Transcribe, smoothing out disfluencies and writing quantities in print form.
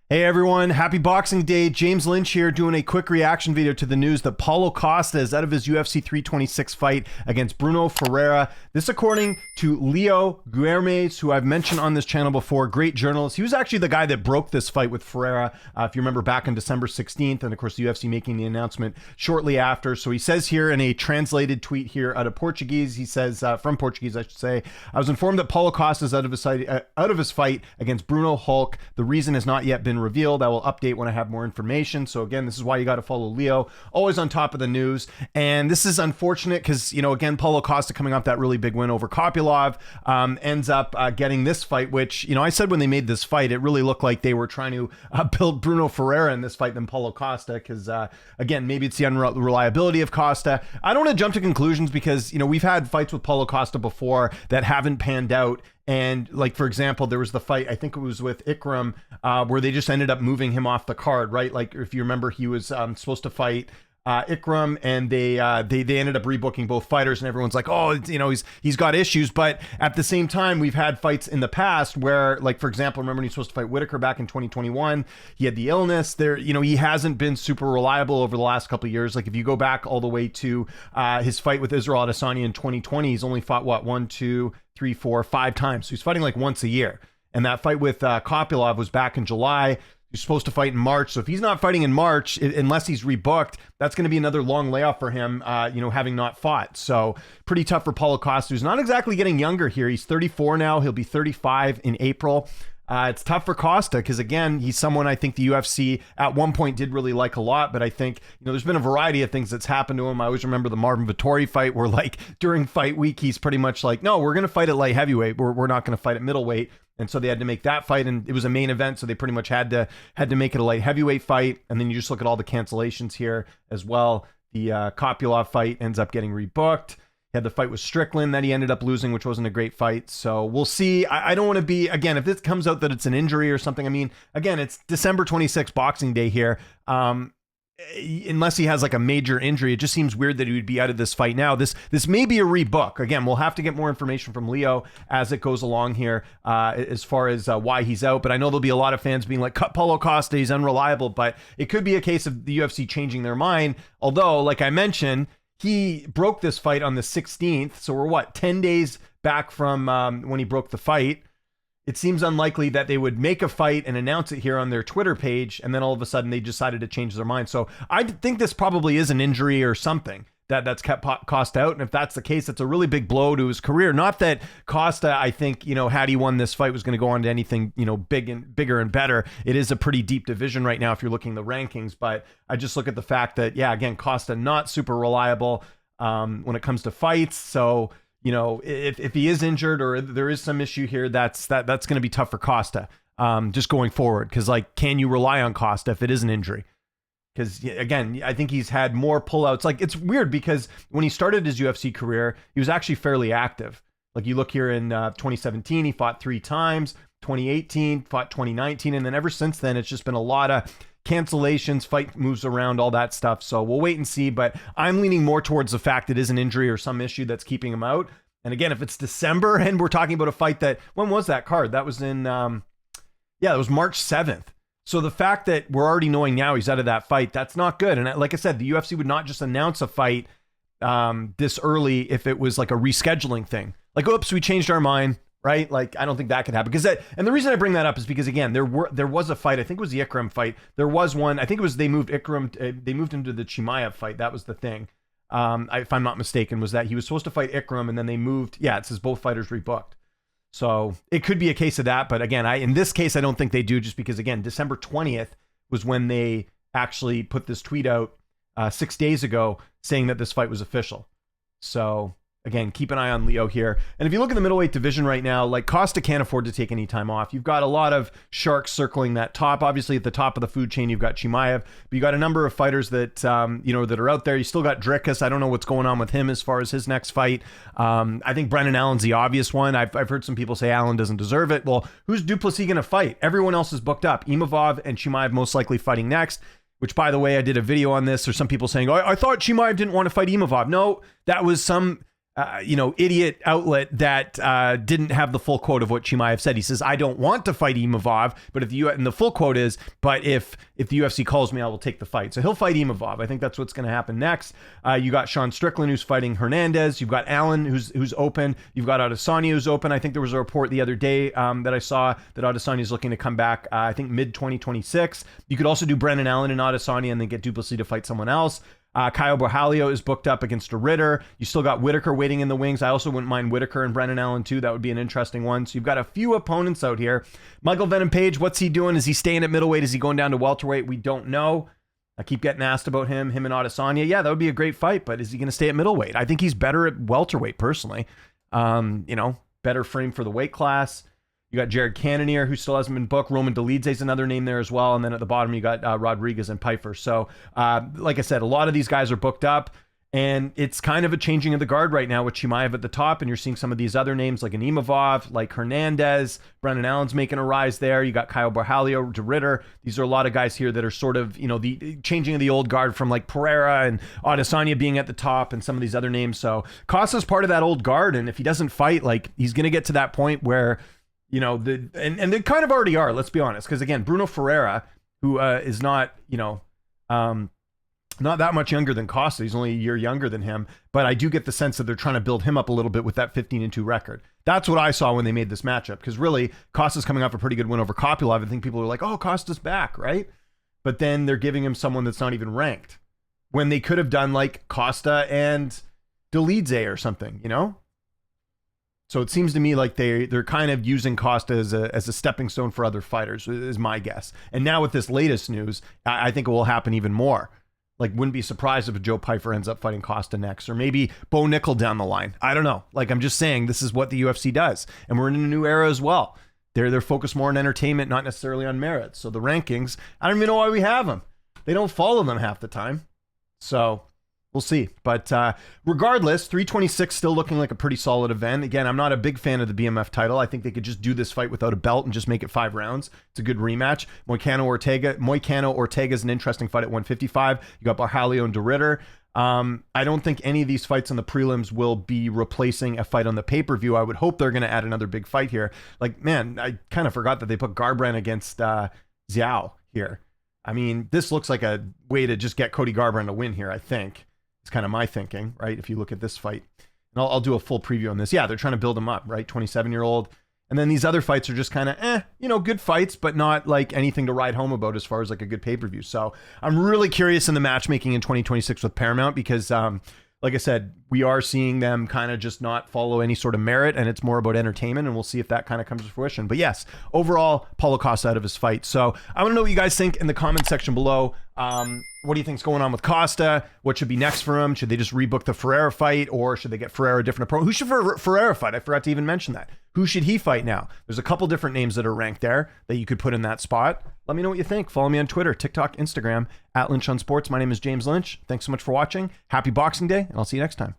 Hey everyone, happy Boxing Day. James Lynch here doing a quick reaction video to the news that Paulo Costa is out of his UFC 326 fight against Brunno Ferreira. This according to Leo Guermes, who I've mentioned on this channel before, great journalist. He was actually the guy that broke this fight with Ferreira, if you remember back on December 16th, and of course the UFC making the announcement shortly after. So he says here in a translated tweet here out of Portuguese, he says, from Portuguese I should say, I was informed that Paulo Costa is out of his fight against Brunno Hulk. The reason has not yet been revealed. I will update when I have more information. So again, this is why you got to follow Leo, always on top of the news. And this is unfortunate because, you know, again, Paulo Costa coming off that really big win over Kopylov, ends up getting this fight, which, you know, I said when they made this fight, it really looked like they were trying to build Brunno Ferreira in this fight than Paulo Costa because, again, maybe it's the unreliability of Costa. I don't want to jump to conclusions because, you know, we've had fights with Paulo Costa before that haven't panned out. And like, for example, there was the fight, I think it was with Ikram, where they just ended up moving him off the card, right? Like if you remember, he was supposed to fight Ikram, and they ended up rebooking both fighters, and everyone's like, oh, you know, he's got issues. But at the same time, we've had fights in the past where, like, for example, remember when he was supposed to fight Whitaker back in 2021, he had the illness there. You know, he hasn't been super reliable over the last couple of years. Like if you go back all the way to his fight with Israel Adesanya in 2020, he's only fought what, 1, 2, 3, 4, 5 times. So he's fighting like once a year. And that fight with Kopylov was back in July. He's supposed to fight in March. So if he's not fighting in March, unless he's rebooked, that's going to be another long layoff for him, you know, having not fought. So pretty tough for Paulo Costa, who's not exactly getting younger here. He's 34 now. He'll be 35 in April. It's tough for Costa because, again, he's someone I think the UFC at one point did really like a lot. But I think, you know, there's been a variety of things that's happened to him. I always remember the Marvin Vettori fight where, like, during fight week, he's pretty much like, no, we're going to fight at light heavyweight. We're not going to fight at middleweight. And so they had to make that fight, and it was a main event, so they pretty much had to make it a light heavyweight fight. And then you just look at all the cancellations here as well. The Kopylov fight ends up getting rebooked. He had the fight with Strickland that he ended up losing, which wasn't a great fight. So we'll see. I don't want to be, again, if this comes out that it's an injury or something, I mean, again, it's December 26th, Boxing Day here. Unless he has like a major injury, it just seems weird that he would be out of this fight now. This may be a rebook. Again, we'll have to get more information from Leo as it goes along here, as far as why he's out. But I know there'll be a lot of fans being like, cut Paulo Costa, he's unreliable. But it could be a case of the UFC changing their mind. Although, like I mentioned, he broke this fight on the 16th. So we're 10 days back from when he broke the fight. It seems unlikely that they would make a fight and announce it here on their Twitter page, and then all of a sudden they decided to change their mind. So I think this probably is an injury or something that's kept Costa out. And if that's the case, it's a really big blow to his career. Not that Costa, I think, you know, had he won this fight, was going to go on to anything, you know, bigger and better. It is a pretty deep division right now if you're looking at the rankings. But I just look at the fact that, yeah, again, Costa not super reliable when it comes to fights. So, you know, if he is injured or there is some issue here, that's going to be tough for Costa just going forward. Because, like, can you rely on Costa if it is an injury? Because, again, I think he's had more pullouts. Like, it's weird because when he started his UFC career, he was actually fairly active. Like, you look here in 2017, he fought 3 times. 2018, fought 2019. And then ever since then, it's just been a lot of cancellations, fight moves around, all that stuff. So we'll wait and see, but I'm leaning more towards the fact it is an injury or some issue that's keeping him out. And again, if it's December and we're talking about a fight that, when was that card? That was in, it was March 7th. So the fact that we're already knowing now he's out of that fight, that's not good. And like I said, the UFC would not just announce a fight this early if it was like a rescheduling thing. Like, oops, we changed our mind. Right? Like, I don't think that could happen because and the reason I bring that up is because, again, there was a fight. I think it was the Ikram fight. There was one. I think it was they moved Ikram. They moved him to the Chimaev fight. That was the thing. If I'm not mistaken, was that he was supposed to fight Ikram and then they moved. Yeah, it says both fighters rebooked. So it could be a case of that. But again, in this case, I don't think they do just because, again, December 20th was when they actually put this tweet out 6 days ago saying that this fight was official. So again, keep an eye on Leo here. And if you look at the middleweight division right now, like, Costa can't afford to take any time off. You've got a lot of sharks circling that top. Obviously, at the top of the food chain, you've got Chimaev, but you got a number of fighters that, you know, that are out there. You still got Dricus. I don't know what's going on with him as far as his next fight. I think Brendan Allen's the obvious one. I've heard some people say Allen doesn't deserve it. Well, who's Duplessis going to fight? Everyone else is booked up. Imavov and Chimaev most likely fighting next. Which, by the way, I did a video on this. There's some people saying, oh, I thought Chimaev didn't want to fight Imavov. No, that was some idiot outlet that didn't have the full quote of what Chimaev said. He says, I don't want to fight Imavov, but and the full quote is, but if the UFC calls me, I will take the fight. So he'll fight Imavov. I think that's what's going to happen next. You got Sean Strickland, who's fighting Hernandez. You've got Allen, who's open. You've got Adesanya, who's open. I think there was a report the other day that I saw that Adesanya is looking to come back, I think mid-2026. You could also do Brendan Allen and Adesanya and then get Duplessis to fight someone else. Caio Borralho is booked up against a Ritter. You still got Whitaker waiting in the wings. I also wouldn't mind Whitaker and Brendan Allen too. That would be an interesting one. So you've got a few opponents out here. Michael Venom Page, what's he doing? Is he staying at middleweight? Is he going down to welterweight? We don't know. I keep getting asked about him and Adesanya. Yeah, that would be a great fight, but is he going to stay at middleweight? I think he's better at welterweight personally. Better frame for the weight class. You got Jared Cannonier, who still hasn't been booked. Roman Dolidze is another name there as well. And then at the bottom, you got Rodriguez and Pfeiffer. So, like I said, a lot of these guys are booked up. And it's kind of a changing of the guard right now with Chimaev at the top. And you're seeing some of these other names like an Imavov, like Hernandez. Brendan Allen's making a rise there. You got Caio Borralho, De Ritter. These are a lot of guys here that are sort of, the changing of the old guard from like Pereira and Adesanya being at the top and some of these other names. So Costa's part of that old guard. And if he doesn't fight, like he's going to get to that point where and they kind of already are, let's be honest. Because again, Brunno Ferreira, who is not, not that much younger than Costa. He's only a year younger than him. But I do get the sense that they're trying to build him up a little bit with that 15-2 record. That's what I saw when they made this matchup. Because really, Costa's coming off a pretty good win over Kopylov. I think people are like, oh, Costa's back, right? But then they're giving him someone that's not even ranked. When they could have done like Costa and Dolidze or something, So it seems to me like they're kind of using Costa as a stepping stone for other fighters, is my guess. And now with this latest news, I think it will happen even more. Like, wouldn't be surprised if Joe Pyfer ends up fighting Costa next, or maybe Bo Nickel down the line. I don't know. Like, I'm just saying this is what the UFC does, and we're in a new era as well. They're focused more on entertainment, not necessarily on merit. So the rankings, I don't even know why we have them. They don't follow them half the time. So we'll see. But regardless, 326 still looking like a pretty solid event. Again, I'm not a big fan of the BMF title. I think they could just do this fight without a belt and just make it 5 rounds. It's a good rematch. Moicano Ortega is an interesting fight at 155. You got Borralho and De Ritter. I don't think any of these fights on the prelims will be replacing a fight on the pay-per-view. I would hope they're going to add another big fight here. Like, man, I kind of forgot that they put Garbrandt against Zhao here. I mean, this looks like a way to just get Cody Garbrandt to win here, I think. It's kind of my thinking, right? If you look at this fight, and I'll do a full preview on this. Yeah, they're trying to build him up, right? 27-year-old. And then these other fights are just kind of, good fights, but not like anything to write home about as far as like a good pay-per-view. So I'm really curious in the matchmaking in 2026 with Paramount because, like I said, we are seeing them kind of just not follow any sort of merit, and it's more about entertainment, and we'll see if that kind of comes to fruition. But yes, overall, Paulo Costa out of his fight. So I want to know what you guys think in the comment section below. What do you think's going on with Costa? What should be next for him? Should they just rebook the Ferreira fight, or should they get Ferreira a different opponent? Who should Ferreira fight? I forgot to even mention that. Who should he fight now? There's a couple different names that are ranked there that you could put in that spot. Let me know what you think. Follow me on Twitter, TikTok, Instagram, @Lynch on Sports. My name is James Lynch. Thanks so much for watching. Happy Boxing Day, and I'll see you next time.